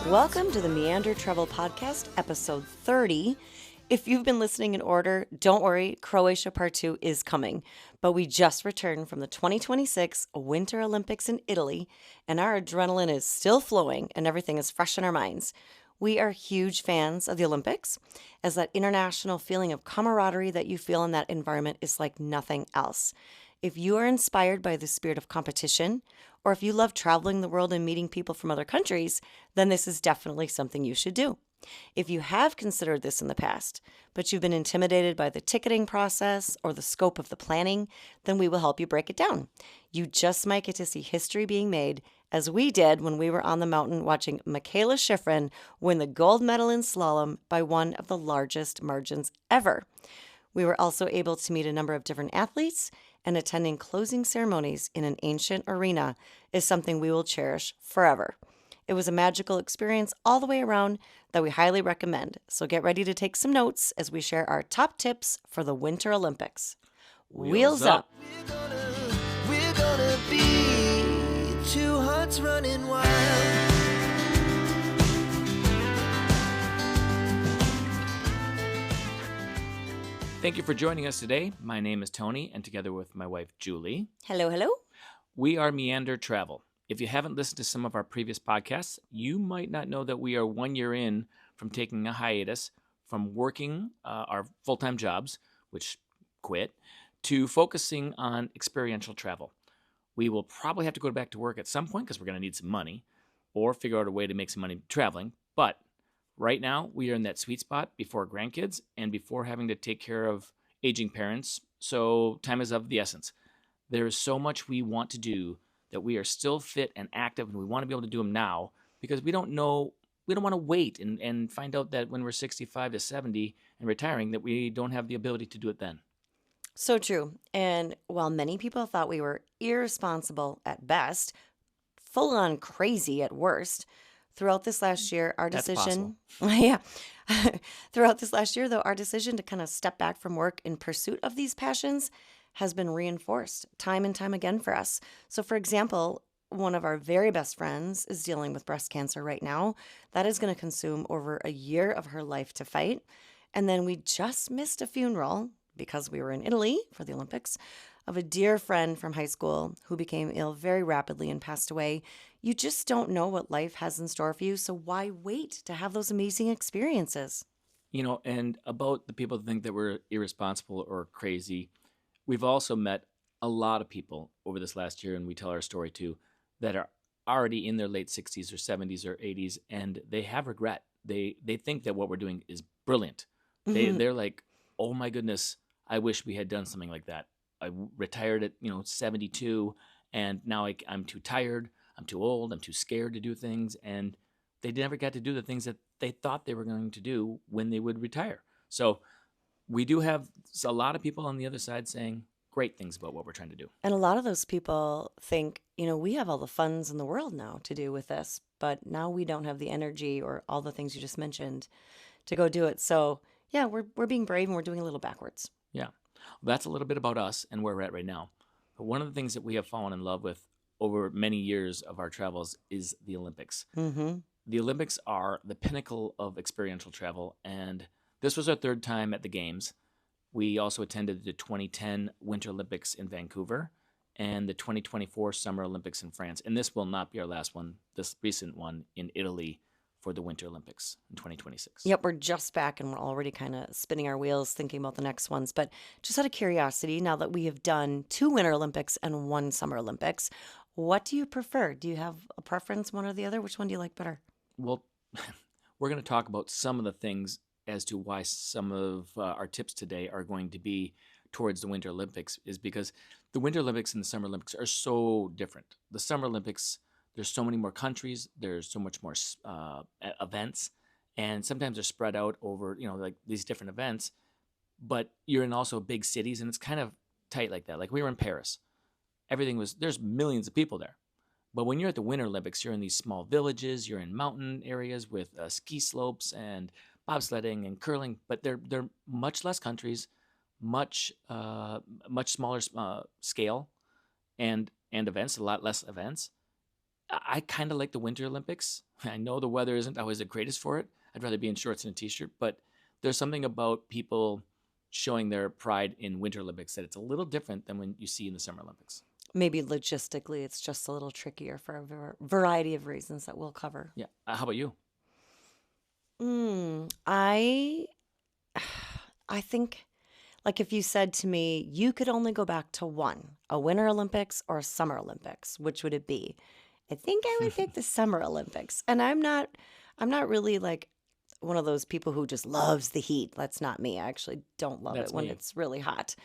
Welcome to the Meander Travel Podcast, episode 30. If you've been listening in order, don't worry, Croatia Part 2 is coming. But we just returned from the 2026 Winter Olympics in Italy, and our adrenaline is still flowing and everything is fresh in our minds. We are huge fans of the Olympics, as that international feeling of camaraderie that you feel in that environment is like nothing else. If you are inspired by the spirit of competition, or if you love traveling the world and meeting people from other countries, then this is definitely something you should do. If you have considered this in the past, but you've been intimidated by the ticketing process or the scope of the planning, then we will help you break it down. You just might get to see history being made, as we did when we were on the mountain watching Michaela Schifrin win the gold medal in slalom by one of the largest margins ever. We were also able to meet a number of different athletes, and attending closing ceremonies in an ancient arena is something we will cherish forever. It was a magical experience all the way around that we highly recommend. So get ready to take some notes as we share our top tips for the Winter Olympics. Wheels up. We're gonna be two hearts running wild. Thank you for joining us today. My name is Tony, and together with my wife, Julie, Hello, hello. we are Meander Travel. If you haven't listened to some of our previous podcasts, you might not know that we are 1 year in from taking a hiatus from working our full-time jobs, which quit, to focusing on experiential travel. We will probably have to go back to work at some point because we're going to need some money or figure out a way to make some money traveling. But right now, we are in that sweet spot before grandkids and before having to take care of aging parents, so time is of the essence. There is so much we want to do that we are still fit and active, and we want to be able to do them now because we don't want to wait and find out that when we're 65 to 70 and retiring that we don't have the ability to do it then. So true. And while many people thought we were irresponsible at best, full on crazy at worst, throughout this last year, our That's decision, yeah, throughout this last year, though, our decision to kind of step back from work in pursuit of these passions has been reinforced time and time again for us. So, for example, one of our very best friends is dealing with breast cancer right now. That is going to consume over a year of her life to fight. And then we just missed a funeral because we were in Italy for the Olympics of a dear friend from high school who became ill very rapidly and passed away. You just don't know what life has in store for you, so why wait to have those amazing experiences? You know, and about the people that think that we're irresponsible or crazy, we've also met a lot of people over this last year, and we tell our story too, that are already in their late 60s or 70s or 80s, and they have regret. They think that what we're doing is brilliant. They're like, oh my goodness, I wish we had done something like that. I retired at 72, and now I'm too tired, I'm too old, I'm too scared to do things, and they never got to do the things that they thought they were going to do when they would retire. So we do have a lot of people on the other side saying great things about what we're trying to do. And a lot of those people think, we have all the funds in the world now to do with this, but now we don't have the energy or all the things you just mentioned to go do it. So yeah, we're being brave and we're doing a little backwards. Yeah. Well, that's a little bit about us and where we're at right now. But one of the things that we have fallen in love with over many years of our travels is the Olympics. Mm-hmm. The Olympics are the pinnacle of experiential travel, and this was our third time at the Games. We also attended the 2010 Winter Olympics in Vancouver and the 2024 Summer Olympics in France. And this will not be our last one, this recent one in Italy for the Winter Olympics in 2026. Yep, we're just back and we're already kind of spinning our wheels thinking about the next ones. But just out of curiosity, now that we have done 2 Winter Olympics and 1 Summer Olympics, what do you prefer? Do you have a preference, one or the other? Which one do you like better? Well, we're going to talk about some of the things as to why some of our tips today are going to be towards the Winter Olympics is because the Winter Olympics and the Summer Olympics are so different. The Summer Olympics, there's so many more countries, there's so much more events, and sometimes they're spread out over, like these different events, but you're in also big cities, and it's kind of tight like that. Like we were in Paris. There's millions of people there. But when you're at the Winter Olympics, you're in these small villages, you're in mountain areas with ski slopes and bobsledding and curling, but they're much less countries, much smaller scale, and events, a lot less events. I kind of like the Winter Olympics. I know the weather isn't always the greatest for it. I'd rather be in shorts and a t-shirt, but there's something about people showing their pride in Winter Olympics that it's a little different than when you see in the Summer Olympics. Maybe logistically, it's just a little trickier for a variety of reasons that we'll cover. Yeah. How about you? I I think, like, if you said to me, you could only go back to one, a Winter Olympics or a Summer Olympics, which would it be? I think I would pick the Summer Olympics. And I'm not really like one of those people who just loves the heat. That's not me. I actually don't love That's it when me. it's really hot.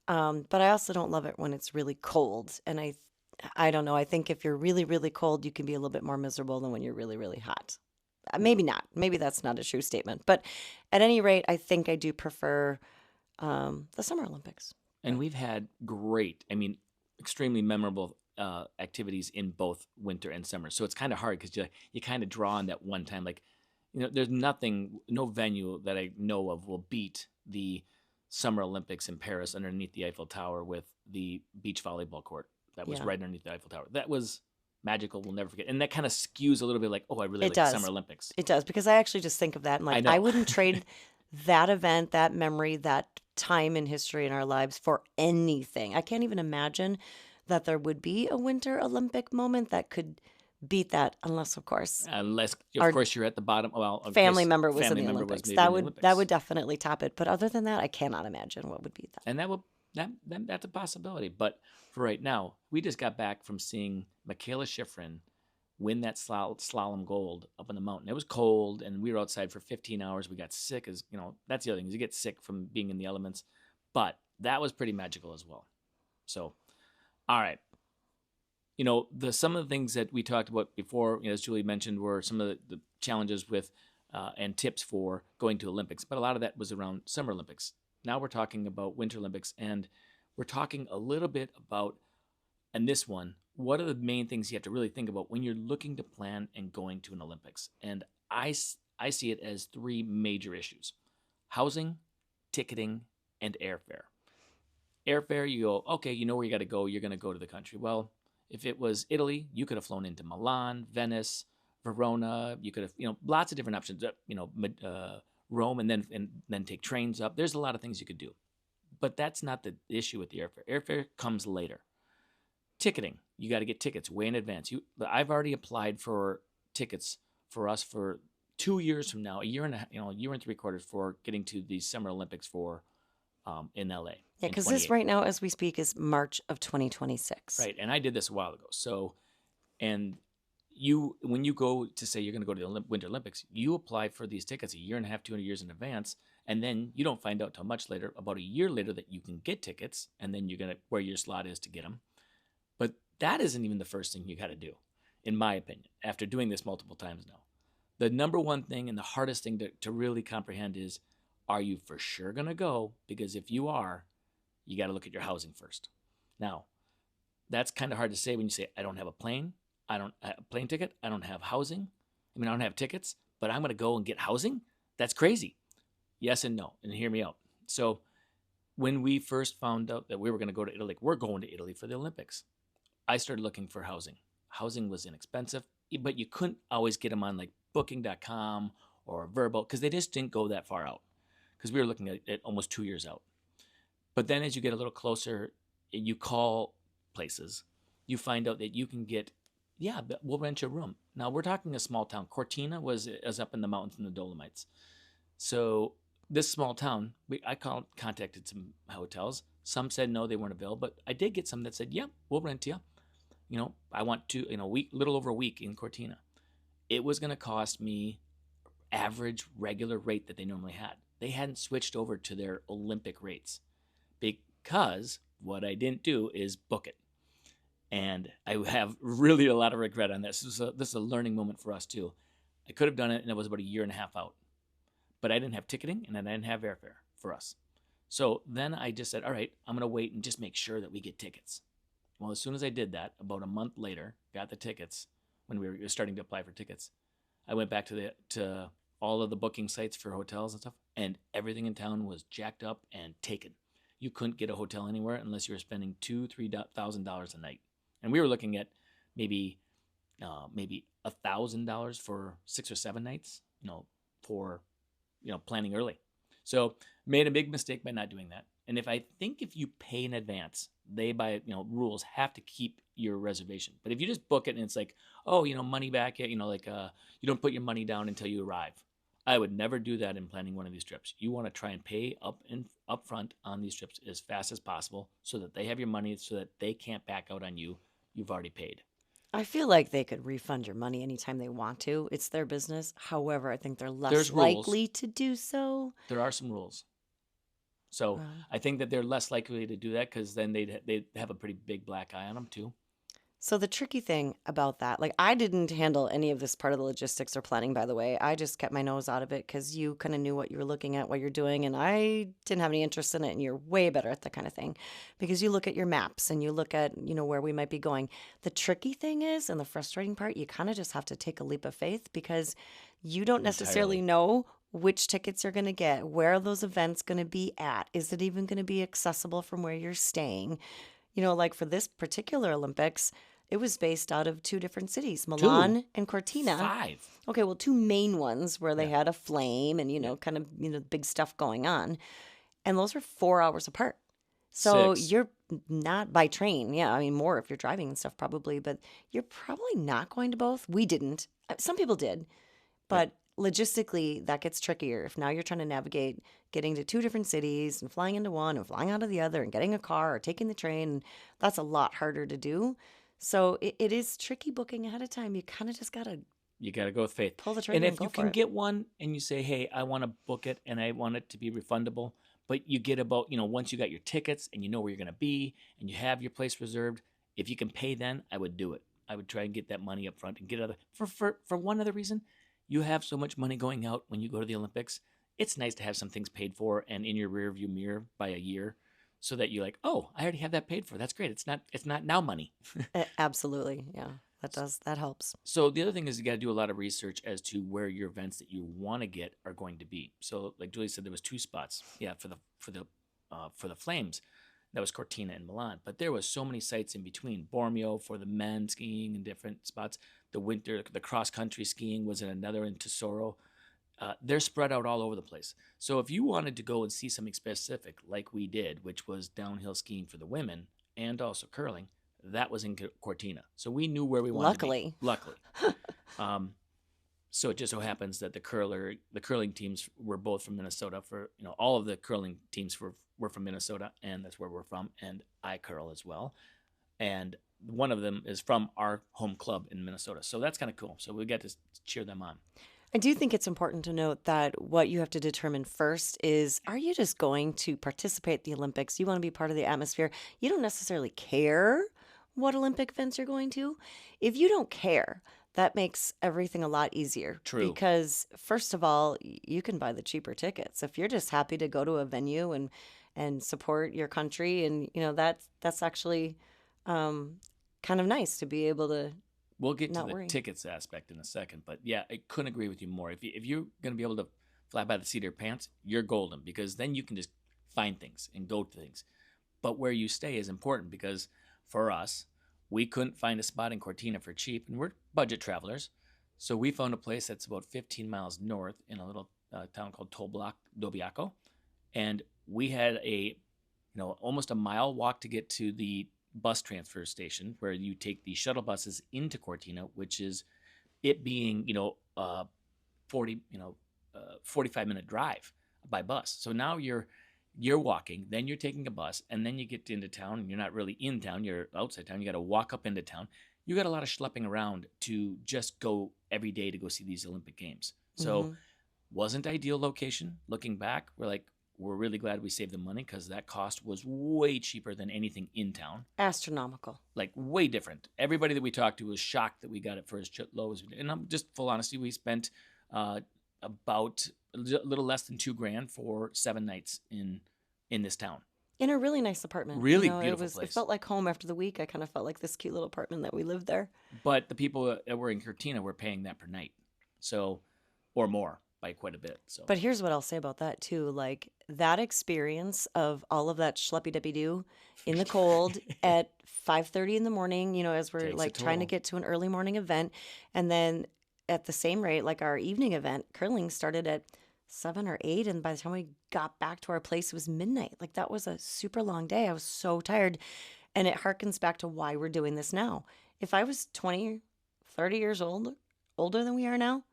But I also don't love it when it's really cold. And I don't know. I think if you're really, really cold, you can be a little bit more miserable than when you're really, really hot. Maybe not. Maybe that's not a true statement. But at any rate, I think I do prefer the Summer Olympics. And we've had great, I mean, extremely memorable activities in both winter and summer. So it's kind of hard because you kind of draw on that one time. Like, there's no venue that I know of will beat the Summer Olympics in Paris underneath the Eiffel Tower with the beach volleyball court that was Yeah. right underneath the Eiffel Tower. That was magical. We'll never forget. And that kind of skews a little bit like, oh, I really It like does. the Summer Olympics. It does, because I actually just think of that and I like know. I wouldn't trade that event, that memory, that time in history in our lives for anything. I can't even imagine that there would be a Winter Olympic moment that could beat that, unless, of course, Unless, Our of course, you're at the bottom. Well, in family case member was family in the member was Olympics. maybe That in the would Olympics. definitely top it. But other than that, I cannot imagine what would beat that. And that's a possibility. But for right now, we just got back from seeing Michaela Schifrin win that slalom gold up on the mountain. It was cold, and we were outside for 15 hours. We got sick, as that's the other thing, is you get sick from being in the elements. But that was pretty magical as well. So, all right. Some of the things that we talked about before, as Julie mentioned, were some of the challenges with and tips for going to Olympics. But a lot of that was around Summer Olympics. Now we're talking about Winter Olympics, and we're talking a little bit about, and this one, what are the main things you have to really think about when you're looking to plan and going to an Olympics? And I see it as three major issues: housing, ticketing, and airfare. Airfare, you go, okay, you know where you got to go. You're going to go to the country. Well, if it was Italy, you could have flown into Milan, Venice, Verona. You could have, lots of different options. Rome, and then take trains up. There's a lot of things you could do, but that's not the issue with the airfare. Airfare comes later. Ticketing, you got to get tickets way in advance. I've already applied for tickets for us for 2 years from now, a year and 3/4 for getting to the Summer Olympics in LA. Yeah, because this right now, as we speak, is March of 2026. Right, and I did this a while ago. So, and when you go to say you're going to go to the Winter Olympics, you apply for these tickets a year and a half, 2 years in advance, and then you don't find out till much later, about a year later, that you can get tickets, and then you're going to where your slot is to get them. But that isn't even the first thing you got to do, in my opinion, after doing this multiple times now. The number one thing and the hardest thing to really comprehend is, are you for sure going to go? Because if you are, you got to look at your housing first. Now, that's kind of hard to say when you say, I don't have a plane. I don't have a plane ticket. I don't have housing. I don't have tickets, but I'm going to go and get housing? That's crazy. Yes and no. And hear me out. So when we first found out that we were going to go to Italy, we're going to Italy for the Olympics, I started looking for housing. Housing was inexpensive, but you couldn't always get them on like booking.com or Vrbo, because they just didn't go that far out, because we were looking at almost 2 years out. But then as you get a little closer, you call places, you find out that you can get, we'll rent you a room. Now, we're talking a small town. Cortina was up in the mountains in the Dolomites. So this small town, I contacted some hotels. Some said no, they weren't available. But I did get some that said, yeah, we'll rent you. I want to, little over a week in Cortina. It was going to cost me average regular rate that they normally had. They hadn't switched over to their Olympic rates, because what I didn't do is book it. And I have really a lot of regret on this. This is a learning moment for us too. I could have done it, and it was about a year and a half out. But I didn't have ticketing, and I didn't have airfare for us. So then I just said, all right, I'm going to wait and just make sure that we get tickets. Well, as soon as I did that, about a month later, got the tickets, when we were starting to apply for tickets, I went back to all of the booking sites for hotels and stuff, and everything in town was jacked up and taken. You couldn't get a hotel anywhere unless you were spending $2,000-3,000 a night. And we were looking at maybe maybe $1,000 for 6 or 7 nights, for planning early. So made a big mistake by not doing that. And if you pay in advance, they by rules have to keep your reservation. But if you just book it and it's like, oh, money back, you don't put your money down until you arrive. I would never do that in planning one of these trips. You want to try and pay up front on these trips as fast as possible so that they have your money, so that they can't back out on you. You've already paid. I feel like they could refund your money anytime they want to. It's their business. However, I think they're less There's rules. likely to do so. There are some rules. So I think that they're less likely to do that because then they'd have a pretty big black eye on them too. So the tricky thing about that, like I didn't handle any of this part of the logistics or planning, by the way. I just kept my nose out of it because you kind of knew what you were looking at, what you're doing, and I didn't have any interest in it. And you're way better at that kind of thing because you look at your maps and you look at, where we might be going. The tricky thing is, and the frustrating part, you kind of just have to take a leap of faith because you don't necessarily know which tickets you're going to get, where are those events going to be at? Is it even going to be accessible from where you're staying? Like for this particular Olympics, it was based out of 2 different cities, Milan and Cortina. 5. Okay, well, 2 main ones where they had a flame and, kind of, big stuff going on. And those are 4 hours apart. So 6. you're not by train. Yeah, I mean, more if you're driving and stuff probably, but you're probably not going to both. We didn't. Some people did. But logistically, that gets trickier. If now you're trying to navigate getting to 2 different cities and flying into one and flying out of the other and getting a car or taking the train, that's a lot harder to do. So it is tricky booking ahead of time. You kind of just got to go with faith. Pull the trigger and and if go you for can it. get one and you say, hey, I want to book it and I want it to be refundable, but you get about, once you got your tickets and you know where you're going to be and you have your place reserved, if you can pay then, I would do it. I would try and get that money up front and get other for one other reason. You have so much money going out when you go to the Olympics. It's nice to have some things paid for and in your rear view mirror by a year, so that you're like, oh, I already have that paid for. That's great. It's not now money. Absolutely. Yeah, that helps. So the other thing is you got to do a lot of research as to where your events that you want to get are going to be. So like Julie said, there was 2 spots. Yeah, for the Flames, that was Cortina and Milan. But there was so many sites in between. Bormio for the men skiing in different spots. The cross country skiing was in another in Tesoro. They're spread out all over the place. So if you wanted to go and see something specific like we did, which was downhill skiing for the women and also curling, that was in Cortina. So we knew where we wanted to be. Luckily. So it just so happens that the curling teams were both from Minnesota. All of the curling teams were from Minnesota, and that's where we're from, and I curl as well. And one of them is from our home club in Minnesota. So that's kind of cool. So we got to cheer them on. I do think it's important to note that what you have to determine first is, are you just going to participate in the Olympics? You want to be part of the atmosphere. You don't necessarily care what Olympic events you're going to. If you don't care, that makes everything a lot easier. True. Because first of all, you can buy the cheaper tickets. If you're just happy to go to a venue and support your country, and that's actually kind of nice to be able to. We'll get to the tickets aspect in a second, but yeah, I couldn't agree with you more. If you're going to be able to fly by the seat of your pants, you're golden, because then you can just find things and go to things. But where you stay is important, because for us, we couldn't find a spot in Cortina for cheap, and we're budget travelers. So we found a place that's about 15 miles north in a little town called Dobiaco, and we had almost a mile walk to get to the bus transfer station where you take the shuttle buses into Cortina, which is it being 45-minute drive by bus. So now you're walking, then you're taking a bus, and then you get into town, and you're not really in town, you're outside town. You got to walk up into town. You got a lot of schlepping around to just go every day to go see these Olympic Games. So wasn't ideal location. Looking back, we're really glad we saved the money, because that cost was way cheaper than anything in town. Astronomical. Like way different. Everybody that we talked to was shocked that we got it for as low as we did. And I'm just full honesty, we spent about a little less than $2,000 for 7 nights in this town. In a really nice apartment. Really beautiful place. It felt like home after the week. I kind of felt like this cute little apartment that we lived there. But the people that were in Cortina were paying that per night, or more. by quite a bit. So, But here's what I'll say about that too. Like that experience of all of that schleppy dippy doo in the cold at 5:30 in the morning, as we're takes a like trying to toll. get to an early morning event. And then at the same rate, like our evening event, curling started at 7 or 8. And by the time we got back to our place, it was midnight. Like that was a super long day. I was so tired. And it harkens back to why we're doing this now. If I was 20, 30 years old, older than we are now,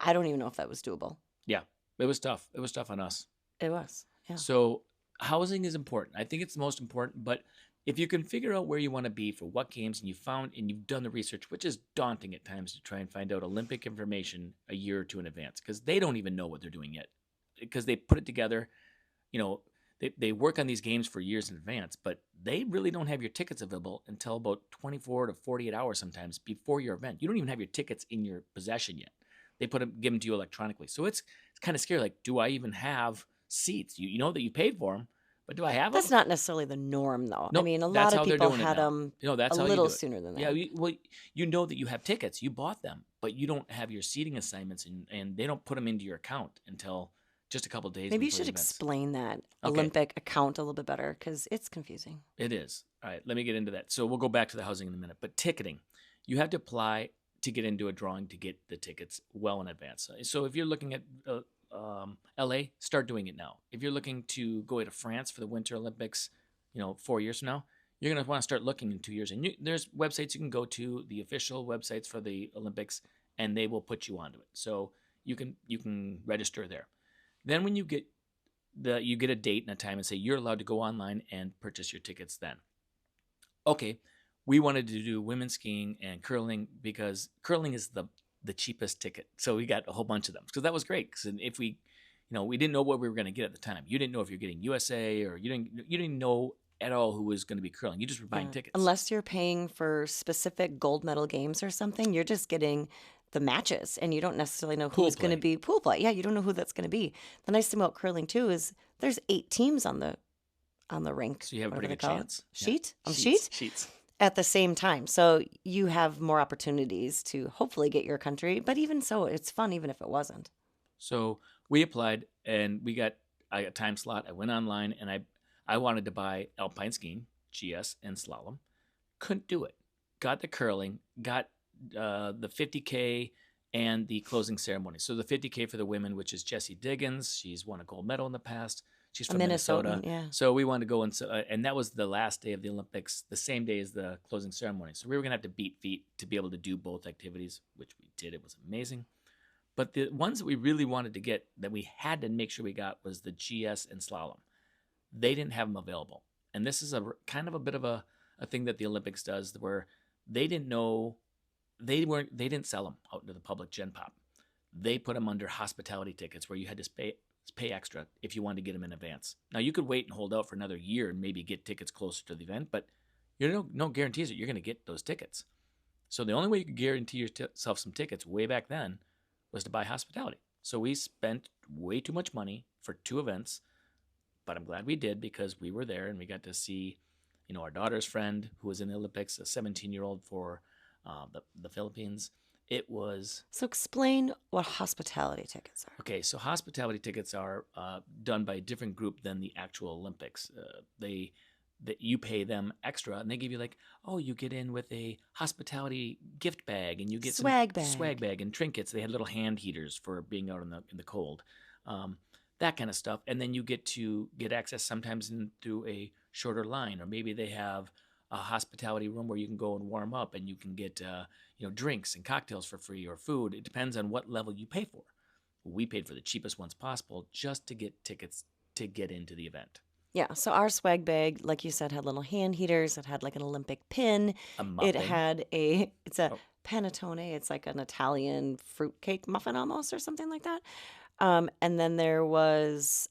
I don't even know if that was doable. Yeah, it was tough. It was tough on us. It was. Yeah. So housing is important. I think it's the most important. But if you can figure out where you want to be for what games, and you've done the research, which is daunting at times to try and find out Olympic information a year or two in advance, because they don't even know what they're doing yet, because they put it together. They work on these games for years in advance, but they really don't have your tickets available until about 24 to 48 hours sometimes before your event. You don't even have your tickets in your possession yet. They give them to you electronically. So it's kind of scary. Like, do I even have seats? You know that you paid for them, but do I have them? That's not necessarily the norm, though. No, I mean, a that's lot how of they're people doing it had now. them That's a how you little do it. sooner than that. Yeah, you know that you have tickets. You bought them, but you don't have your seating assignments, and they don't put them into your account until just a couple of days Maybe you before should the events. explain that Okay. Olympic account a little bit better because it's confusing. It is. All right, let me get into that. So we'll go back to the housing in a minute. But ticketing, you have to apply to get into a drawing to get the tickets well in advance. So if you're looking at LA, start doing it now. If you're looking to go to France for the Winter Olympics, 4 years from now, you're going to want to start looking in 2 years. And there's websites you can go to, the official websites for the Olympics, and they will put you onto it. So you can register there. Then when you get a date and a time and say you're allowed to go online and purchase your tickets then. Okay, we wanted to do women's skiing and curling because curling is the cheapest ticket. So we got a whole bunch of them because that was great. Because if we didn't know what we were going to get at the time. You didn't know if you're getting USA or you didn't know at all who was going to be curling. You just were buying tickets. Unless you're paying for specific gold medal games or something, you're just getting the matches and you don't necessarily know who's going to be pool play. Yeah, you don't know who that's going to be. The nice thing about curling too is there's 8 teams on the rink. So you have a pretty good chance. Sheets. At the same time. So you have more opportunities to hopefully get your country. But even so, it's fun even if it wasn't. So we applied and I got a time slot. I went online and I wanted to buy alpine skiing, GS, and slalom. Couldn't do it. Got the curling, got the 50K and the closing ceremony. So the 50K for the women, which is Jessie Diggins. She's won a gold medal in the past. She's from Minnesota. Yeah. So we wanted to go and that was the last day of the Olympics, the same day as the closing ceremony. So we were going to have to beat feet to be able to do both activities, which we did. It was amazing. But the ones that we really wanted to get, that we had to make sure we got, was the GS and slalom. They didn't have them available. And this is a kind of a bit of a thing that the Olympics does where they didn't know, they didn't sell them out to the public Gen Pop. They put them under hospitality tickets where you had to pay extra if you wanted to get them in advance. Now you could wait and hold out for another year and maybe get tickets closer to the event, but no guarantees that you're going to get those tickets. So the only way you could guarantee yourself some tickets way back then was to buy hospitality. So we spent way too much money for 2 events, but I'm glad we did because we were there and we got to see, our daughter's friend who was in the Olympics, a 17-year-old for the Philippines. It was... So explain what hospitality tickets are. Okay, so hospitality tickets are done by a different group than the actual Olympics. You pay them extra, and they give you you get in with a hospitality gift bag, and you get swag bag and trinkets. They had little hand heaters for being out in the cold, that kind of stuff. And then you get to get access sometimes through a shorter line, or maybe they have a hospitality room where you can go and warm up, and you can get drinks and cocktails for free or food. It depends on what level you pay for. We paid for the cheapest ones possible just to get tickets to get into the event. Yeah, so our swag bag, like you said, had little hand heaters. It had an Olympic pin. It had it's a panettone. It's like an Italian fruitcake muffin almost, or something like that. And then there was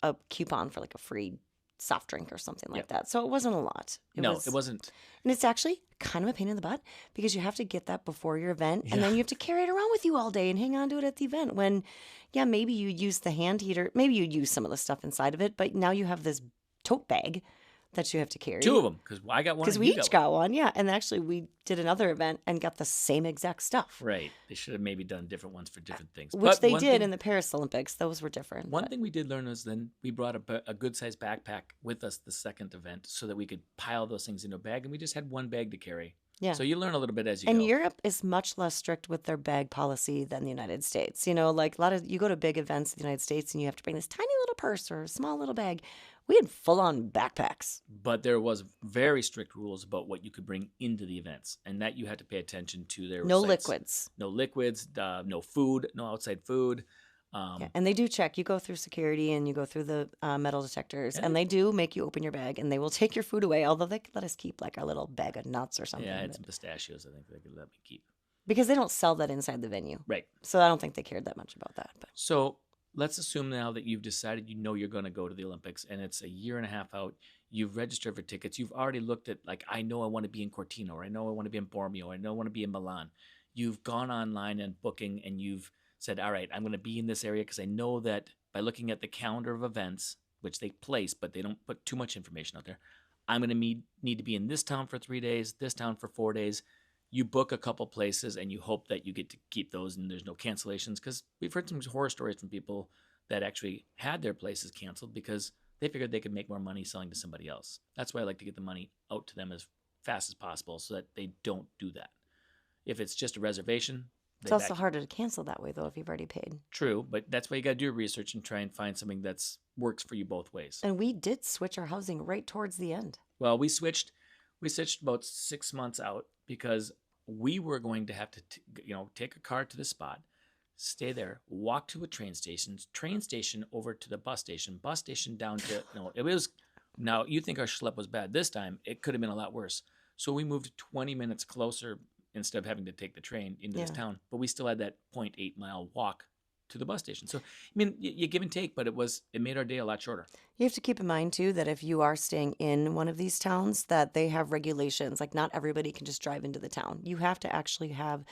a coupon for a free soft drink or something like that. So it wasn't a lot. It wasn't. And it's actually kind of a pain in the butt because you have to get that before your event, and then you have to carry it around with you all day and hang on to it at the event when, maybe you use the hand heater, maybe you use some of the stuff inside of it, but now you have this tote bag that you have to carry. 2 of them, because I got one Because and we you each got one. got one, yeah. And actually, we did another event and got the same exact stuff. Right. They should have maybe done different ones for different things. Which But they one did thing, in the Paris Olympics. Those were different. One but- thing we did learn was then we brought a good-sized backpack with us the second event so that we could pile those things into a bag, and we just had one bag to carry. Yeah. So you learn a little bit as you And go. Europe is much less strict with their bag policy than the United States. You know, like a lot of you go to big events in the United States and you have to bring this tiny little purse or a small little bag. We had full on backpacks. But there was very strict rules about what you could bring into the events, and that you had to pay attention to their No sites. liquids. No liquids, no food, no outside food. Yeah. And they do check. You go through security and you go through the metal detectors, and they do make you open your bag and they will take your food away, although they could let us keep like our little bag of nuts or something. Yeah, I had but- some pistachios, I think, they could let me keep. because they don't sell that inside the venue. Right. So I don't think they cared that much about that. But So let's assume now that you've decided you're going to go to the Olympics and it's a year and a half out. You've registered for tickets. You've already looked at, like, I know I want to be in Cortina, or I know I want to be in Bormio, or I know I want to be in Milan. You've gone online and booking, and you've said, all right, I'm going to be in this area because I know that by looking at the calendar of events, which they place, but they don't put too much information out there, I'm going to need to be in this town for 3 days, this town for 4 days. You book a couple places and you hope that you get to keep those and there's no cancellations, because we've heard some horror stories from people that actually had their places canceled because they figured they could make more money selling to somebody else. That's why I like to get the money out to them as fast as possible so that they don't do that. If it's just a reservation, it's also harder to cancel that way, though, if you've already paid. True, but that's why you got to do your research and try and find something that's works for you both ways. And we did switch our housing right towards the end. Well, we switched about 6 months out because we were going to have to take a car to the spot, stay there, walk to a train station over to the bus station down to it was. Now you think our schlep was bad. This time it could have been a lot worse. So we moved 20 minutes closer instead of having to take the train into this town. But we still had that 0.8 mile walk to the bus station. So, I mean, you give and take, but it made our day a lot shorter. You have to keep in mind, too, that if you are staying in one of these towns, that they have regulations. Like, not everybody can just drive into the town. You have to actually have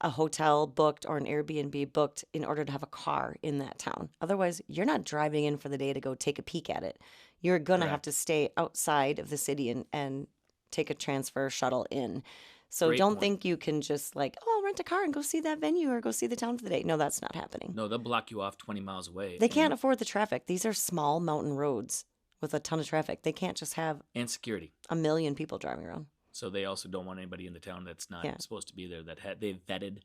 a hotel booked or an Airbnb booked in order to have a car in that town. Otherwise, you're not driving in for the day to go take a peek at it. You're going to have to stay outside of the city and take a transfer shuttle in. So Great don't point. think you can just like, oh, I'll rent a car and go see that venue or go see the town for the day. No, that's not happening. No, they'll block you off 20 miles away. They can't afford the traffic. These are small mountain roads with a ton of traffic. They can't just have And security. a million people driving around. So they also don't want anybody in the town that's not supposed to be there that they've vetted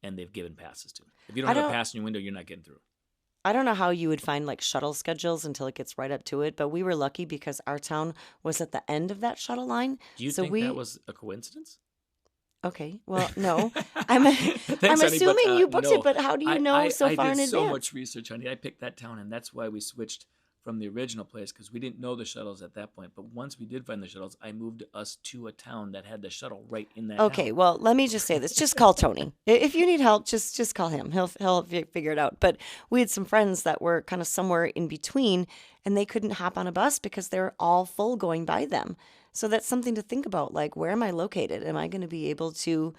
and they've given passes to. If you don't have a pass in your window, you're not getting through. I don't know how you would find like shuttle schedules until it gets right up to it, but we were lucky because our town was at the end of that shuttle line. Do you think that was a coincidence? Okay, well, no. I'm Thanks, honey, assuming but, you booked no. it, but how do you know so far in I did advance? so much research, honey. I picked that town, and that's why we switched from the original place, because we didn't know the shuttles at that point. But once we did find the shuttles, I moved us to a town that had the shuttle right in that Okay, town. well, let me just say this. Just call Tony. If you need help, just call him. He'll figure it out. But we had some friends that were kind of somewhere in between, and they couldn't hop on a bus because they were all full going by them. So that's something to think about. Like, where am I located? Am I going to be able to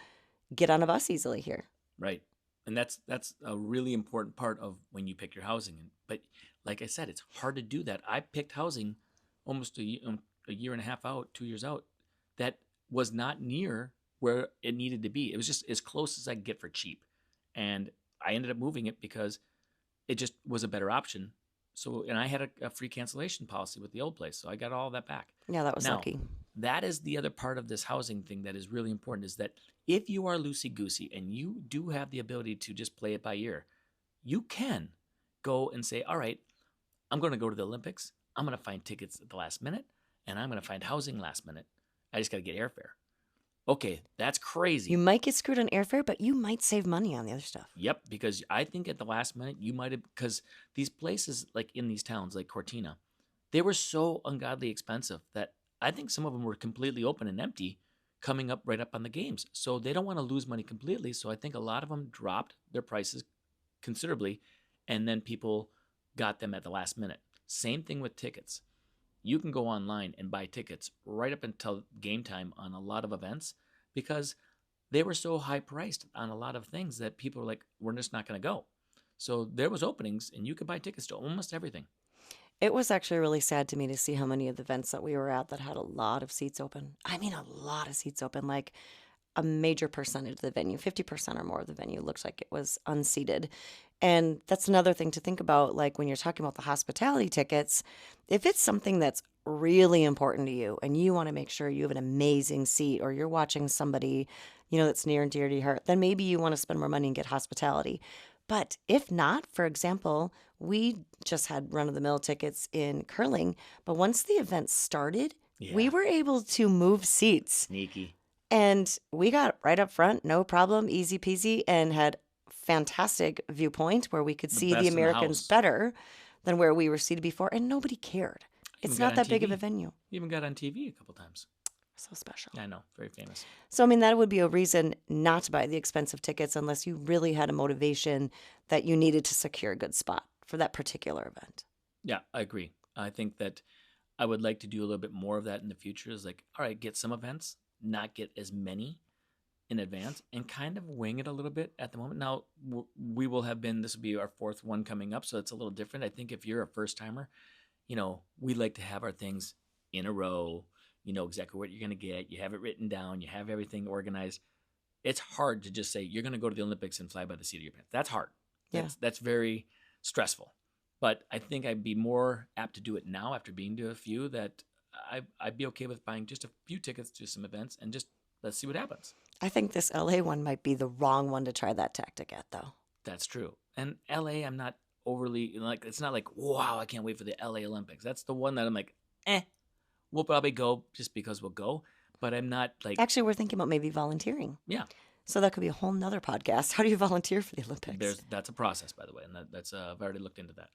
get on a bus easily here? Right. And that's a really important part of when you pick your housing. But like I said, it's hard to do that. I picked housing almost a year and a half out, 2 years out, that was not near where it needed to be. It was just as close as I could get for cheap. And I ended up moving it because it just was a better option. So, and I had a free cancellation policy with the old place. So I got all that back. Yeah, that was Now, lucky. that is the other part of this housing thing that is really important, is that if you are loosey-goosey and you do have the ability to just play it by ear, you can go and say, all right, I'm going to go to the Olympics. I'm going to find tickets at the last minute, and I'm going to find housing last minute. I just got to get airfare. Okay, that's crazy. You might get screwed on airfare, but you might save money on the other stuff. Yep, because I think at the last minute you might have, because these places like in these towns like Cortina, they were so ungodly expensive that I think some of them were completely open and empty coming up right up on the games. So they don't want to lose money completely. So I think a lot of them dropped their prices considerably, and then people got them at the last minute. Same thing with tickets. You can go online and buy tickets right up until game time on a lot of events because they were so high priced on a lot of things that people were like, we're just not going to go. So there was openings and you could buy tickets to almost everything. It was actually really sad to me to see how many of the events that we were at that had a lot of seats open. I mean, a lot of seats open, like a major percentage of the venue, 50% or more of the venue looked like it was unseated. And that's another thing to think about, like when you're talking about the hospitality tickets, if it's something that's really important to you and you want to make sure you have an amazing seat or you're watching somebody, that's near and dear to your heart, then maybe you want to spend more money and get hospitality. But if not, for example, we just had run of the mill tickets in curling, but once the event started, we Yeah. were able to move seats. Sneaky. And we got right up front, no problem, easy peasy, and had fantastic viewpoint where we could The see best the in the Americans house. better than where we were seated before, and nobody cared. Even It's got not on that big of TV. a venue. You even got on TV a couple times. So special. I know, very famous. So, I mean, that would be a reason not to buy the expensive tickets unless you really had a motivation that you needed to secure a good spot for that particular event. Yeah, I agree. I think that I would like to do a little bit more of that in the future. Is like, all right, get some events, not get as many in advance, and kind of wing it a little bit at the moment. Now, we will have been, this will be our fourth one coming up, so it's a little different. I think if you're a first timer, we like to have our things in a row. You know exactly what you're going to get. You have it written down. You have everything organized. It's hard to just say you're going to go to the Olympics and fly by the seat of your pants. That's hard. Yeah. That's very stressful. But I think I'd be more apt to do it now after being to a few that I'd be okay with buying just a few tickets to some events and just let's see what happens. I think this LA one might be the wrong one to try that tactic at, though. That's true. And LA, I'm not overly, like, it's not like, wow, I can't wait for the LA Olympics. That's the one that I'm like, we'll probably go just because we'll go. But I'm not like, Actually, we're thinking about maybe volunteering. yeah. So that could be a whole nother podcast. How do you volunteer for the Olympics? That's a process, by the way, and that's I've already looked into that.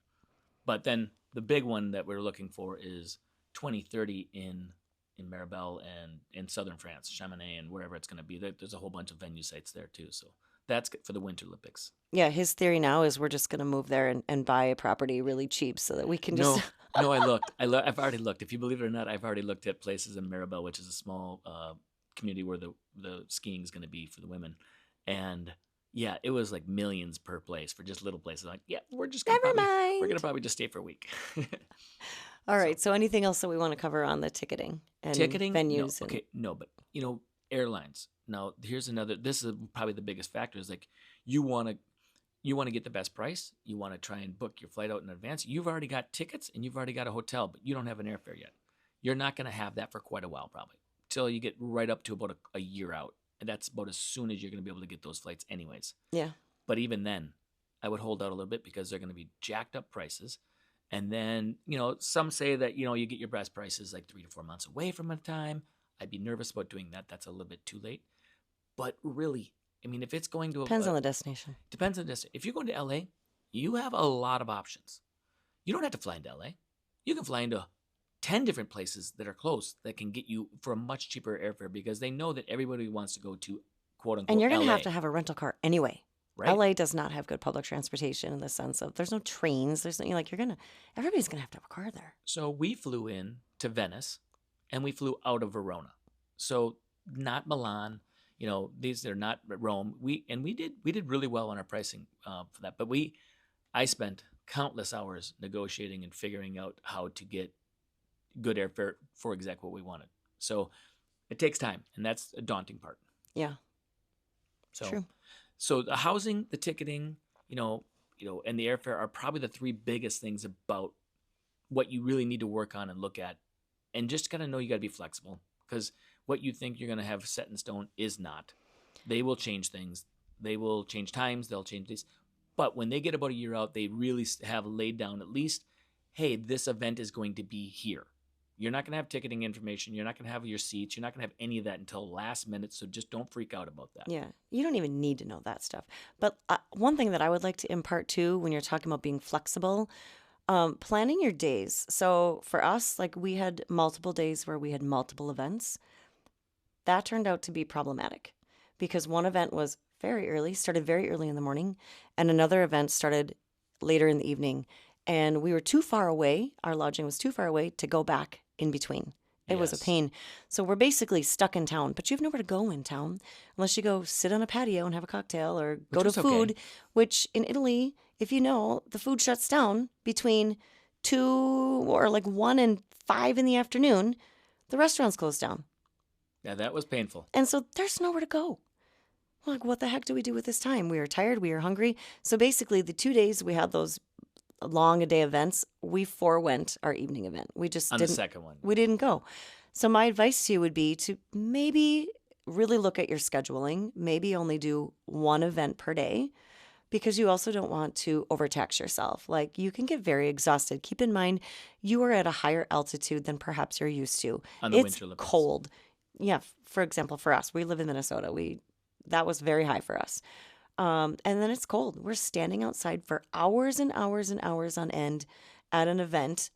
But then the big one that we're looking for is 2030 in Maribel and in southern France, Chamonix, and wherever it's going to be. There's a whole bunch of venue sites there too. So that's good for the Winter Olympics. Yeah, his theory now is we're just going to move there and buy a property really cheap so that we can just. No, I looked. I've already looked. If you believe it or not, I've already looked at places in Maribel, which is a small community where the skiing is going to be for the women, and yeah, it was like millions per place for just little places. Like, yeah, we're just gonna Never We're mind. gonna probably just stay for a week. All right. So anything else that we want to cover on the ticketing and Ticketing, venues? No, okay, no, but airlines. Now, here's another. This is probably the biggest factor. Is like you want to get the best price. You want to try and book your flight out in advance. You've already got tickets and you've already got a hotel, but you don't have an airfare yet. You're not going to have that for quite a while, probably till you get right up to about a year out, and that's about as soon as you're going to be able to get those flights, anyways. Yeah. But even then, I would hold out a little bit because they're going to be jacked up prices. And then, some say that, you get your best prices like 3 to 4 months away from a time. I'd be nervous about doing that. That's a little bit too late. But really, I mean, if it's going to... Depends on the destination. Depends on the destination. If you're going to LA, you have a lot of options. You don't have to fly into LA. You can fly into 10 different places that are close that can get you for a much cheaper airfare because they know that everybody wants to go to, quote unquote, And you're going LA, to have a rental car anyway. right? LA does not have good public transportation in the sense of there's no trains. There's no, everybody's going to have a car there. So we flew in to Venice and we flew out of Verona. So not Milan, these are not Rome. We did really well on our pricing for that. But I spent countless hours negotiating and figuring out how to get good airfare for exactly what we wanted. So it takes time, and that's a daunting part. Yeah. So, True. So the housing, the ticketing, and the airfare are probably the three biggest things about what you really need to work on and look at, and just gotta know you gotta be flexible because what you think you're gonna have set in stone is not. They will change things. They will change times. They'll change these. But when they get about a year out, they really have laid down at least, hey, this event is going to be here. You're not going to have ticketing information. You're not going to have your seats. You're not going to have any of that until last minute. So just don't freak out about that. Yeah. You don't even need to know that stuff. But one thing that I would like to impart too, when you're talking about being flexible, planning your days. So for us, like we had multiple days where we had multiple events. That turned out to be problematic because one event was started very early in the morning, and another event started later in the evening. And we were too far away. Our lodging was too far away to go back in between. It was a Yes. pain. So we're basically stuck in town, but you have nowhere to go in town unless you go sit on a patio and have a cocktail or go to was okay. food, which in Italy, if you know, the food shuts down between 2 or like 1 and 5 in the afternoon, the restaurants close down. Yeah, that was painful. And so there's nowhere to go. We're like, what the heck do we do with this time? We were tired. We were hungry. So basically, the 2 days we had those long a day events, we forewent our evening event. We just On didn't. the second one. We didn't go. So my advice to you would be to maybe really look at your scheduling, maybe only do one event per day, because you also don't want to overtax yourself. Like, you can get very exhausted. Keep in mind, you are at a higher altitude than perhaps you're used to. On the It's Winter Olympics. cold. Yeah, for example, for us, we live in Minnesota. That was very high for us. And then it's cold. We're standing outside for hours and hours and hours on end at an event,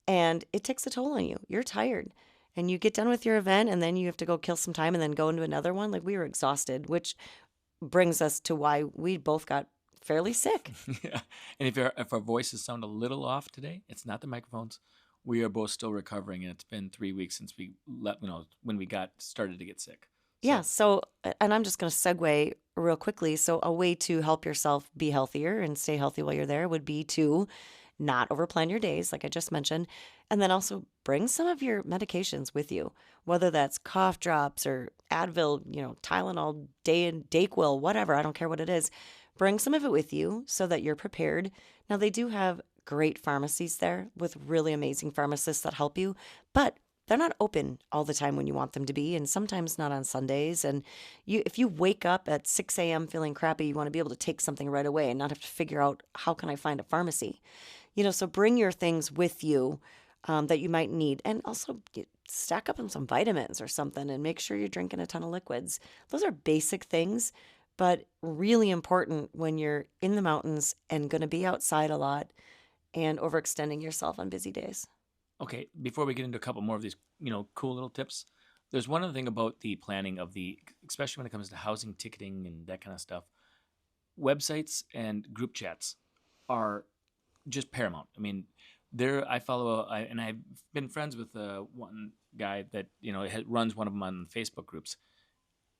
and it takes a toll on you. You're tired. And you get done with your event, and then you have to go kill some time and then go into another one. Like, we were exhausted, which brings us to why we both got fairly sick. Yeah. And if our voices sound a little off today, it's not the microphones. We are both still recovering, and it's been 3 weeks since we when we got started to get sick. Yeah. So, and I'm just going to segue real quickly. So, a way to help yourself be healthier and stay healthy while you're there would be to not overplan your days, like I just mentioned, and then also bring some of your medications with you, whether that's cough drops or Advil, Tylenol, Dayquil, whatever. I don't care what it is. Bring some of it with you so that you're prepared. Now, they do have great pharmacies there with really amazing pharmacists that help you, but they're not open all the time when you want them to be, and sometimes not on Sundays. And if you wake up at 6 a.m. feeling crappy, you want to be able to take something right away and not have to figure out, how can I find a pharmacy? So bring your things with you that you might need, and also stack up on some vitamins or something, and make sure you're drinking a ton of liquids. Those are basic things, but really important when you're in the mountains and going to be outside a lot and overextending yourself on busy days. Okay, before we get into a couple more of these, cool little tips, there's one other thing about the planning of especially when it comes to housing, ticketing, and that kind of stuff. Websites and group chats are just paramount. I mean, I follow, and I've been friends with one guy that runs one of them on Facebook groups.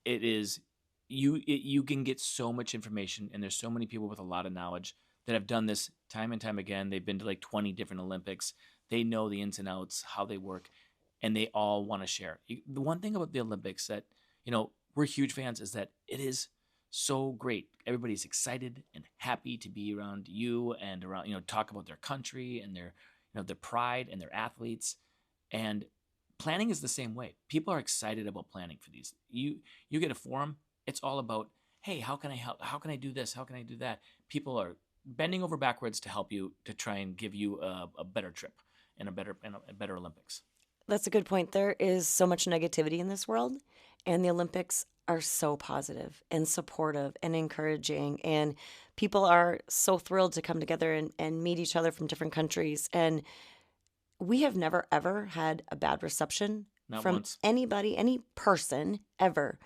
It is you can get so much information, and there's so many people with a lot of knowledge that have done this time and time again. They've been to like 20 different Olympics. They know the ins and outs, how they work, and they all want to share. The one thing about the Olympics that we're huge fans is that it is so great. Everybody's excited and happy to be around you and around, talk about their country and their pride and their athletes. And planning is the same way. People are excited about planning for these. You get a forum, it's all about, hey, how can I help? How can I do this? How can I do that? People are bending over backwards to help you, to try and give you a better trip and a better Olympics. That's a good point. There is so much negativity in this world, and the Olympics are so positive and supportive and encouraging, and people are so thrilled to come together and meet each other from different countries. And we have never, ever had a bad reception from once. Anybody, any person ever.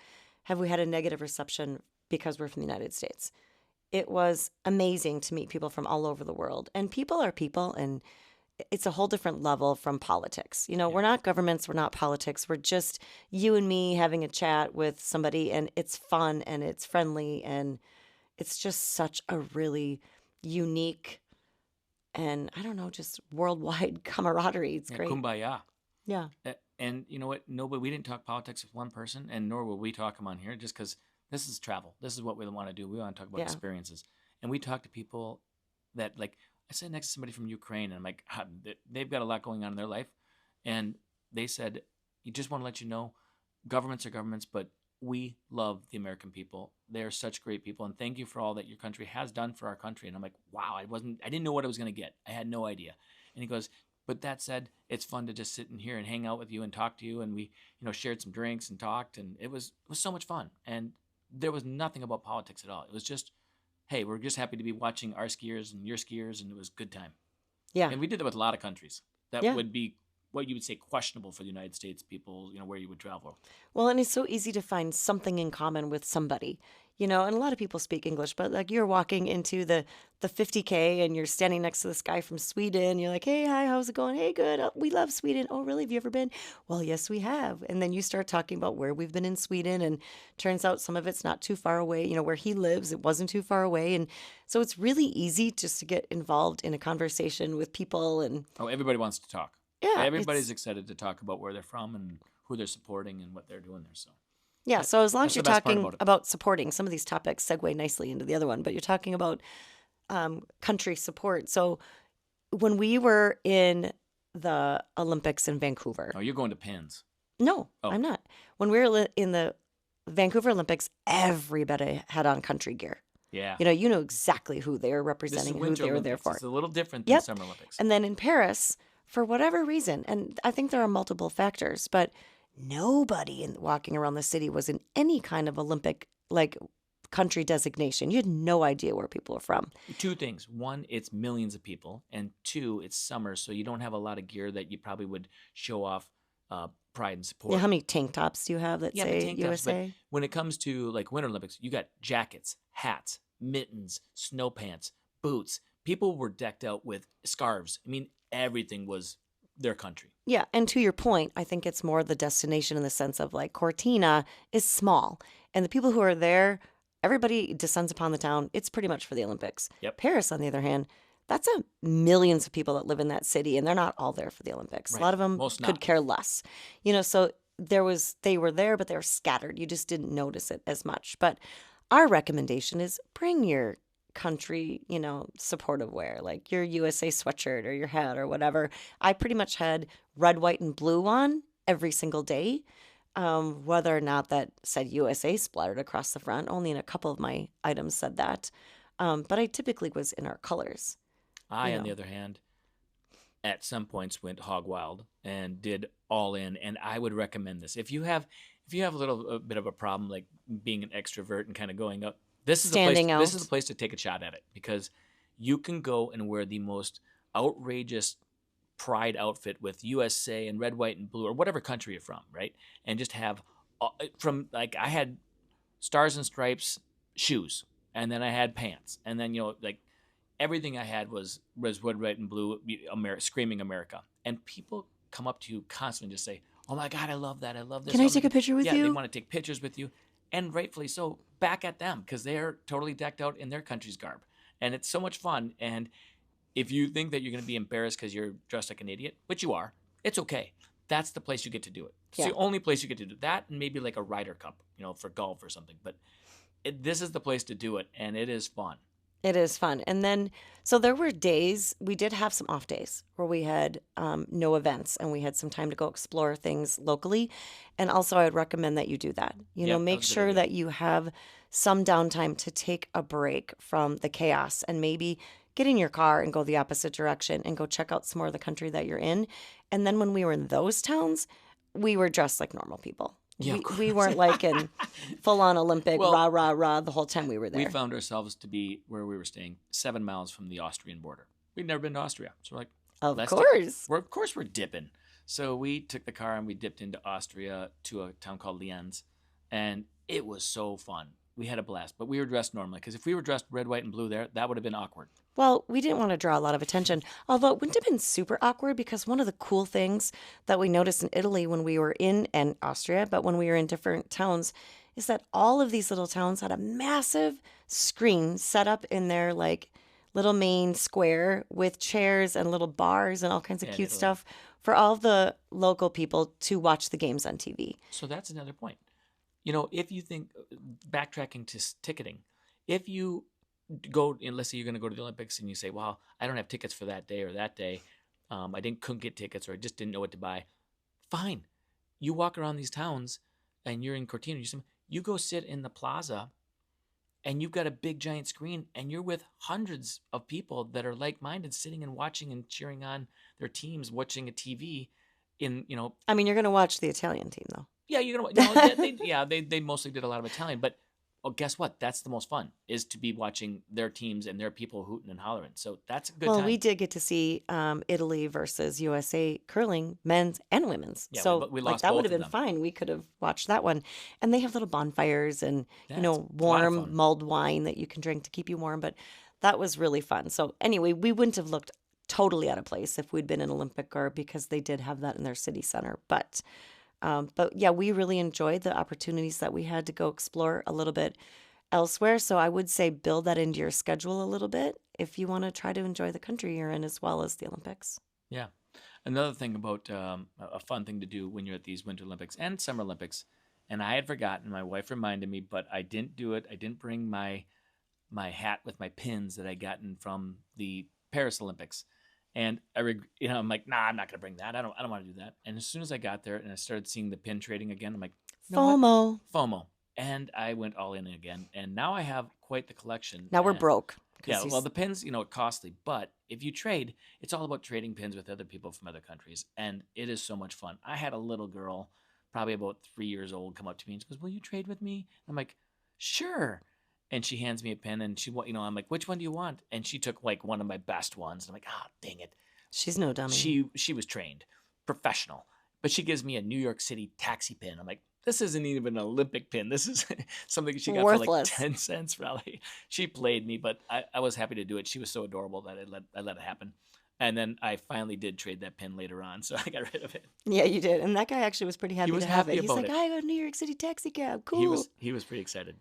Have we had a negative reception because we're from the United States? It was amazing to meet people from all over the world, and people are people, and it's a whole different level from politics. We're not governments, we're not politics. We're just you and me having a chat with somebody, and it's fun and it's friendly, and it's just such a really unique and, I don't know, just worldwide camaraderie. It's great. Kumbaya. Yeah. And you know what? We didn't talk politics with one person, and nor will we talk them on here, just because this is travel. This is what we want to do. We want to talk about experiences. And we talk to people that, like, I sat next to somebody from Ukraine, and I'm like, they've got a lot going on in their life. And they said, you just want to let you know, governments are governments, but we love the American people. They're such great people. And thank you for all that your country has done for our country. And I'm like, wow, I didn't know what I was going to get. I had no idea. And he goes, but that said, it's fun to just sit in here and hang out with you and talk to you. And we, shared some drinks and talked, and it was so much fun. And there was nothing about politics at all. It was just, hey, we're just happy to be watching our skiers and your skiers, and it was a good time. Yeah. And we did that with a lot of countries. That would be what you would say questionable for the United States people, where you would travel. Well, and it's so easy to find something in common with somebody. and a lot of people speak English, but like you're walking into the 50K and you're standing next to this guy from Sweden. You're like, hey, hi, how's it going? Hey, good. We love Sweden. Oh, really? Have you ever been? Well, yes, we have. And then you start talking about where we've been in Sweden, and turns out some of it's not too far away. Where he lives, it wasn't too far away. And so it's really easy just to get involved in a conversation with people. And Oh, everybody wants to talk. yeah, Everybody's excited to talk about where they're from and who they're supporting and what they're doing there. So yeah. So as long as that's you're the best part talking about it. about supporting, some of these topics segue nicely into the other one, but you're talking about country support. So when we were in the Olympics in Vancouver, Oh, you're going to pins. no, Oh. I'm not. When we were in the Vancouver Olympics, everybody had on country gear. Yeah. You know exactly who they were This is representing, who Winter they were there Olympics. for. It's a little different than Yep. Summer Olympics. And then in Paris, for whatever reason, and I think there are multiple factors, but nobody walking around the city was in any kind of Olympic country designation. You had no idea where people were from. Two things. One, it's millions of people. And two, it's summer, so you don't have a lot of gear that you probably would show off pride and support. Yeah, how many tank tops do you have that the say tank tops, but USA? when it comes to like Winter Olympics, you got jackets, hats, mittens, snow pants, boots. People were decked out with scarves. I mean, everything was their country. Yeah, and to your point, I think it's more the destination in the sense of like Cortina is small, and the people who are there, everybody descends upon the town. It's pretty much for the Olympics. Yep. Paris, on the other hand, that's millions of people that live in that city, and they're not all there for the Olympics. Right. A lot of them Most could not. care less. So they were there, but they were scattered. You just didn't notice it as much. But our recommendation is bring your country, supportive wear, like your USA sweatshirt or your hat or whatever. I pretty much had red, white, and blue on every single day. Whether or not that said USA splattered across the front, only in a couple of my items said that. But I typically was in our colors. I, on the other hand, at some points went hog wild and did all in. And I would recommend this. If you have a bit of a problem, like being an extrovert and kind of going up, this is Standing out. This is the place to take a shot at it, because you can go and wear the most outrageous pride outfit with USA and red, white, and blue, or whatever country you're from, right? And just have from like I had stars and stripes shoes, and then I had pants, and then like everything I had was red, white, and blue, screaming America. And people come up to you constantly and just say, "Oh my God, I love that! I love this." Can I take a picture with Yeah, you? they want to take pictures with you, and rightfully so. Back at them, because they're totally decked out in their country's garb, and it's so much fun. And if you think that you're going to be embarrassed because you're dressed like an idiot, which you are, it's okay. That's the place you get to do it. It's the only place you get to do that, and maybe like a Ryder Cup, for golf or something. But this is the place to do it, and it is fun. It is fun. And then, so there were days, we did have some off days where we had no events and we had some time to go explore things locally. And also, I would recommend that you do that. Yep, Make that's a good sure idea. that you have some downtime to take a break from the chaos and maybe get in your car and go the opposite direction and go check out some more of the country that you're in. And then when we were in those towns, we were dressed like normal people. Yeah, of We weren't like in full on Olympic Well, rah, rah, rah the whole time we were there. We found ourselves to be where we were staying 7 miles from the Austrian border. We'd never been to Austria, so we're like, Of let's course. Of course we're dipping. So we took the car and we dipped into Austria to a town called Lienz, and it was so fun. We had a blast, but we were dressed normally, because if we were dressed red, white, and blue there, that would have been awkward. Well, we didn't want to draw a lot of attention, although it wouldn't have been super awkward because one of the cool things that we noticed in Italy when we were and Austria, but when we were in different towns, is that all of these little towns had a massive screen set up in their like little main square with chairs and little bars and all kinds of Yeah, cute Italy. stuff for all the local people to watch the games on TV. So that's another point. If you think, backtracking to ticketing, if you go, and let's say you're going to go to the Olympics and you say, well, I don't have tickets for that day or that day. Couldn't get tickets, or I just didn't know what to buy. Fine. You walk around these towns and you're in Cortina, you go sit in the plaza and you've got a big giant screen and you're with hundreds of people that are like-minded, sitting and watching and cheering on their teams, watching a TV I mean, you're going to watch the Italian team though. Yeah, you're gonna. They mostly did a lot of Italian, but well, guess what? That's the most fun, is to be watching their teams and their people hooting and hollering. So that's a good Well, time. we did get to see Italy versus USA curling, men's and women's. Yeah, So, we like, lost that would both have of been them. fine. We could have watched that one. And they have little bonfires and, Yeah, it's a lot of warm fun. mulled wine that you can drink to keep you warm. But that was really fun. So, anyway, we wouldn't have looked totally out of place if we'd been in Olympic garb because they did have that in their city center. But yeah, we really enjoyed the opportunities that we had to go explore a little bit elsewhere. So I would say build that into your schedule a little bit if you want to try to enjoy the country you're in as well as the Olympics. Yeah. Another thing about a fun thing to do when you're at these Winter Olympics and Summer Olympics, and I had forgotten, my wife reminded me, but I didn't do it. I didn't bring my hat with my pins that I gotten from the Paris Olympics. And I'm like, nah, I'm not gonna bring that. I don't want to do that. And as soon as I got there and I started seeing the pin trading again, I'm like, you know what? FOMO. FOMO. And I went all in again. And now I have quite the collection. Now we're And- broke. 'cause Yeah, he's- well, the pins, are costly, but if you trade, it's all about trading pins with other people from other countries, and it is so much fun. I had a little girl, probably about 3 years old, come up to me and she goes, "Will you trade with me?" I'm like, "Sure." And she hands me a pin, and I'm like, "Which one do you want?" And she took like one of my best ones. And I'm like, "Ah, dang it." she's no dummy. She was trained, professional, but she gives me a New York City taxi pin. I'm like, this isn't even an Olympic pin. This is something she got for like Worthless. 10 cents, probably. She played me, but I was happy to do it. She was so adorable that I let it happen. And then I finally did trade that pin later on, so I got rid of it. Yeah, you did. And that guy actually was pretty happy was to have happy it. He's about like, it. I got a New York City taxi cab. Cool. He was pretty excited.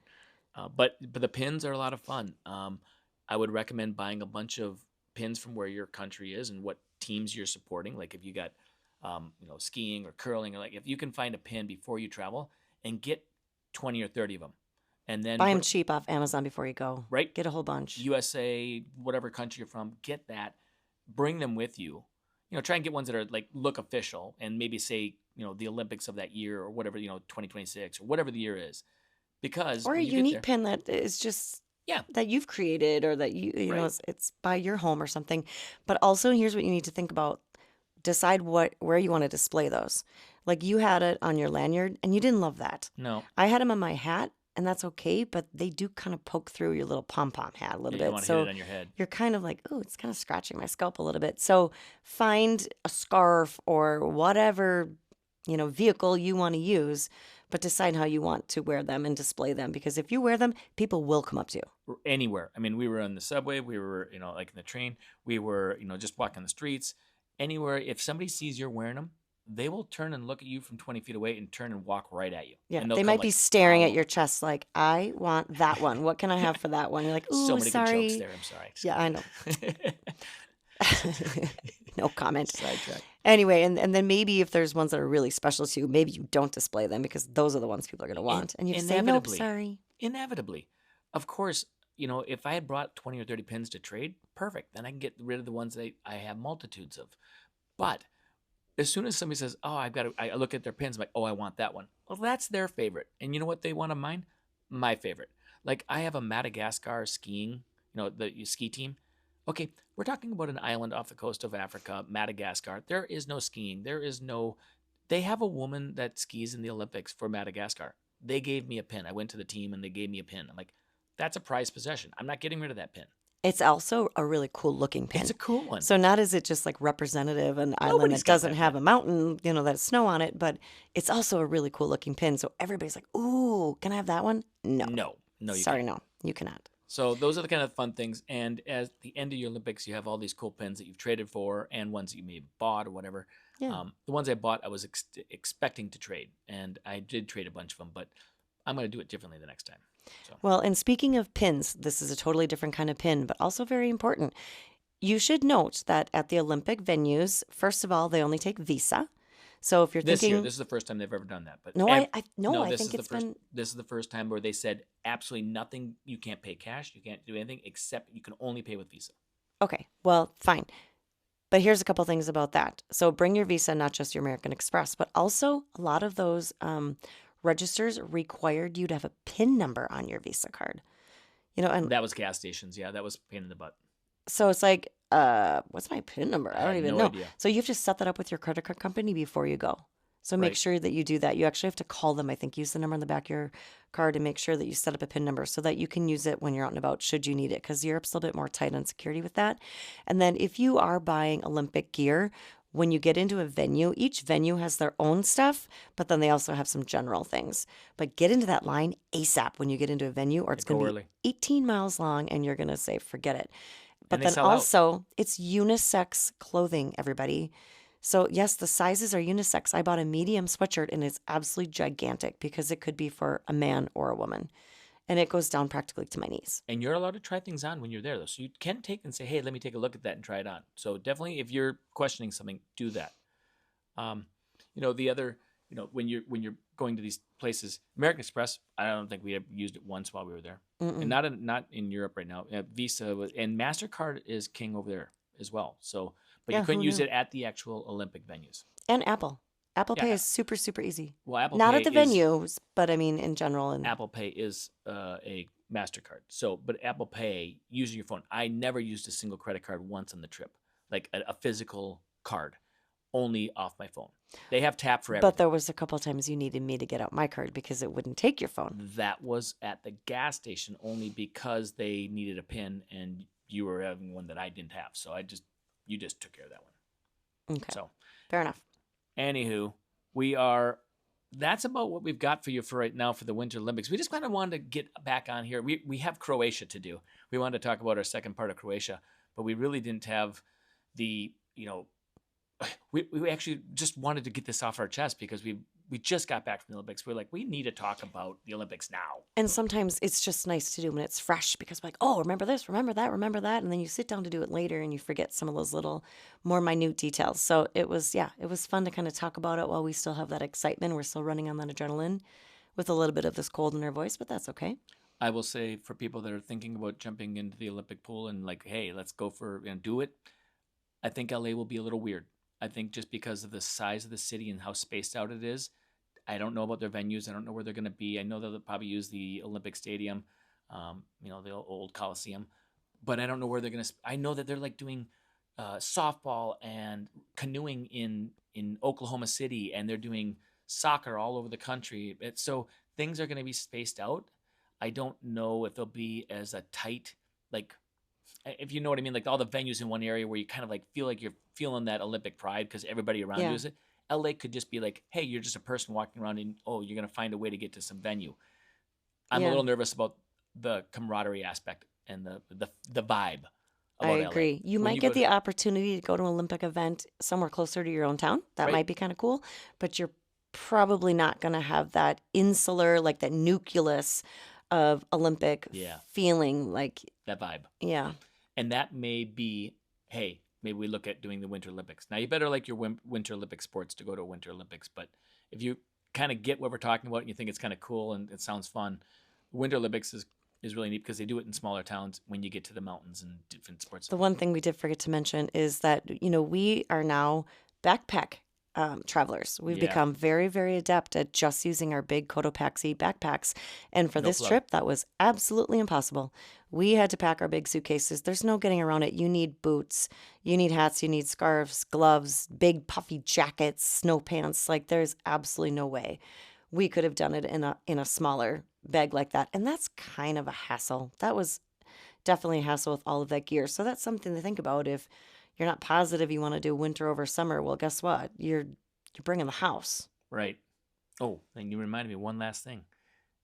But the pins are a lot of fun. I would recommend buying a bunch of pins from where your country is and what teams you're supporting. Like if you got skiing or curling, or like if you can find a pin before you travel and get 20 or 30 of them, and then Buy them cheap off Amazon before you go. Right. Get a whole bunch. USA, whatever country you're from, get that, bring them with you. Try and get ones that are like look official and maybe say, the Olympics of that year or whatever, 2026 or whatever the year is. Because Or a when you get unique there- pin that is just Yeah. that you've created or that you know Right. it's by your home or something. But also here's what you need to think about. Decide where you want to display those. Like you had it on your lanyard and you didn't love that. No. I had them on my hat and that's okay, but they do kind of poke through your little pom-pom hat a little You bit. want to So hit it on your head. you're kind of like, oh, it's kind of scratching my scalp a little bit. So find a scarf or whatever, vehicle you want to use, but decide how you want to wear them and display them. Because if you wear them, people will come up to you. Anywhere. I mean, we were on the subway, we were, like in the train, we were, just walking the streets. Anywhere, if somebody sees you're wearing them, they will turn and look at you from 20 feet away and turn and walk right at you. Yeah, And they'll they come, might be like, staring at follow. your chest like, I want that one. What can I have for that one? You're like, ooh, So many sorry. good jokes there. I'm sorry. Yeah, I know. No comment. Sidetrack. Anyway, and then maybe if there's ones that are really special to you, maybe you don't display them because those are the ones people are going to want. And you just say, nope, inevitably. sorry. Inevitably. Of course, if I had brought 20 or 30 pins to trade, perfect. Then I can get rid of the ones that I have multitudes of. But as soon as somebody says, oh, I look at their pins, I'm like, oh, I want that one. Well, that's their favorite. And you know what they want of mine? My favorite. Like I have a Madagascar skiing, the ski team. Okay, we're talking about an island off the coast of Africa, Madagascar. There is no skiing. They have a woman that skis in the Olympics for Madagascar. They gave me a pin. I went to the team and they gave me a pin. I'm like, that's a prized possession. I'm not getting rid of that pin. It's also a really cool looking pin. It's a cool one. So not is it just like representative an island Nobody's that got doesn't that have a mountain, that has snow on it, but it's also a really cool looking pin. So everybody's like, ooh, can I have that one? No. No, you Sorry, can't. no, you cannot. So those are the kind of fun things. And at the end of your Olympics, you have all these cool pins that you've traded for and ones that you may have bought or whatever. Yeah. The ones I bought, I was expecting to trade. And I did trade a bunch of them, but I'm going to do it differently the next time. So. Well, and speaking of pins, this is a totally different kind of pin, but also very important. You should note that at the Olympic venues, first of all, they only take Visa. So if you're This thinking, year, this is the first time they've ever done that. But no, I this think is it's the first, been. This is the first time where they said absolutely nothing. You can't pay cash. You can't do anything except you can only pay with Visa. Okay, well, fine. But here's a couple things about that. So bring your Visa, not just your American Express, but also a lot of those registers required you to have a PIN number on your Visa card. And That was gas stations. Yeah, that was a pain in the butt. so it's like, what's my PIN number? I don't had even no know. idea. So you have to set that up with your credit card company before you go. So make Right. sure that you do that. You actually have to call them, I think. Use the number on the back of your card and make sure that you set up a PIN number so that you can use it when you're out and about should you need it, because Europe's a little bit more tight on security with that. And then if you are buying Olympic gear, when you get into a venue, each venue has their own stuff, but then they also have some general things. But get into that line ASAP when you get into a venue, or it's Go going to be early. 18 miles long and you're going to say, forget it. But And they then sell out. also, it's unisex clothing, everybody. So, yes, the sizes are unisex. I bought a medium sweatshirt and it's absolutely gigantic because it could be for a man or a woman. And it goes down practically to my knees. And you're allowed to try things on when you're there, though. So you can take and say, hey, let me take a look at that and try it on. So definitely, if you're questioning something, do that. The other, when you're going to these places, American Express, I don't think we have used it once while we were there. And not in Europe right now. Visa and MasterCard is king over there as well. So, but Yeah, you couldn't who use knew? it at the actual Olympic venues. And Apple. Apple Yeah. Pay is super, super easy. Well, Apple Not Pay at the is venues, but I mean in general. And Apple Pay is a MasterCard. So, but Apple Pay using your phone. I never used a single credit card once on the trip, like a physical card, only off my phone. They have tap for everything. But there was a couple of times you needed me to get out my card because it wouldn't take your phone. That was at the gas station only because they needed a PIN and you were having one that I didn't have. So you just took care of that one. Okay. So, Fair enough. anywho, that's about what we've got for you for right now for the Winter Olympics. We just kind of wanted to get back on here. We have Croatia to do. We wanted to talk about our second part of Croatia, but we really didn't have the, we actually just wanted to get this off our chest because we just got back from the Olympics. We're like, we need to talk about the Olympics now. And sometimes it's just nice to do when it's fresh because we're like, oh, remember this, remember that, remember that. And then you sit down to do it later and you forget some of those little more minute details. So it was fun to kind of talk about it while we still have that excitement. We're still running on that adrenaline with a little bit of this cold in our voice, but that's okay. I will say for people that are thinking about jumping into the Olympic pool and like, hey, let's go for and do it. I think LA will be a little weird. I think just because of the size of the city and how spaced out it is. I don't know about their venues. I don't know where they're going to be. I know they'll probably use the Olympic Stadium, the old Coliseum, but I don't know where they're going to. I know that they're like doing softball and canoeing in Oklahoma City, and they're doing soccer all over the country. So things are going to be spaced out. I don't know if they'll be as a tight, like, if you know what I mean, like all the venues in one area where you kind of like feel like you're feeling that Olympic pride because everybody around you is it. LA could just be like, hey, you're just a person walking around and, you're going to find a way to get to some venue. I'm a little nervous about the camaraderie aspect and the vibe about I agree. LA. You When might go get the opportunity to go to an Olympic event somewhere closer to your own town. That Right. might be kind of cool, but you're probably not going to have that insular, like that nucleus of Olympic feeling. Like, that vibe. yeah. And that may be, hey, maybe we look at doing the Winter Olympics. Now, you better like your Winter Olympic sports to go to Winter Olympics. But if you kind of get what we're talking about and you think it's kind of cool and it sounds fun, Winter Olympics is really neat because they do it in smaller towns when you get to the mountains and different sports. The one thing we did forget to mention is that, we are now backpack travelers. We've become very, very adept at just using our big Cotopaxi backpacks. And for this trip, that was absolutely impossible. We had to pack our big suitcases. There's no getting around it. You need boots, you need hats, you need scarves, gloves, big puffy jackets, snow pants. Like there's absolutely no way we could have done it in a smaller bag like that. And that's kind of a hassle. That was definitely a hassle with all of that gear. So that's something to think about if you're not positive you want to do winter over summer. Well, guess what? You're bringing the house. Right. Oh, and you reminded me of one last thing.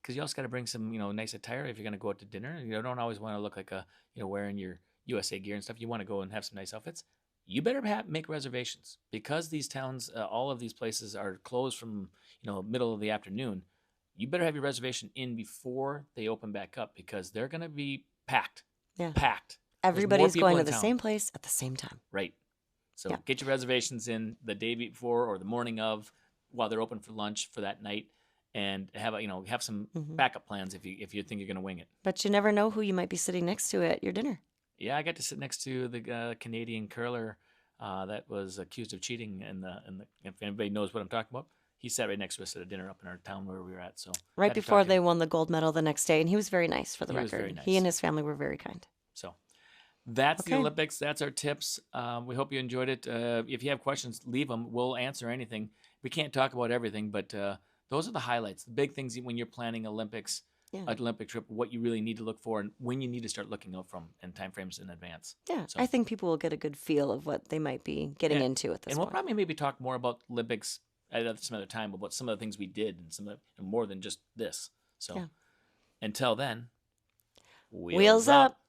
Because you also got to bring some, nice attire if you're going to go out to dinner. You don't always want to look like wearing your USA gear and stuff. You want to go and have some nice outfits. You better make reservations because these towns, all of these places are closed from, middle of the afternoon. You better have your reservation in before they open back up because they're going to be packed. Yeah. Packed. Everybody's going to the same place at the same time. Right. So get your reservations in the day before or the morning of while they're open for lunch for that night. And have some backup plans if you think you're going to wing it. But you never know who you might be sitting next to at your dinner. Yeah, I got to sit next to the Canadian curler that was accused of cheating. And if anybody knows what I'm talking about, he sat right next to us at a dinner up in our town where we were at. So right before they won the gold medal the next day, and he was very nice for the record. Very nice. He and his family were very kind. So that's the Olympics. That's our tips. We hope you enjoyed it. If you have questions, leave them. We'll answer anything. we can't talk about everything, but those are the highlights, the big things when you're planning Olympics, Yeah. an Olympic trip, what you really need to look for and when you need to start looking out from and timeframes in advance. Yeah, So, I think people will get a good feel of what they might be getting Yeah. into at this and we'll point. probably maybe talk more about Olympics at some other time about some of the things we did and more than just this. So Yeah. until then, Wheels up.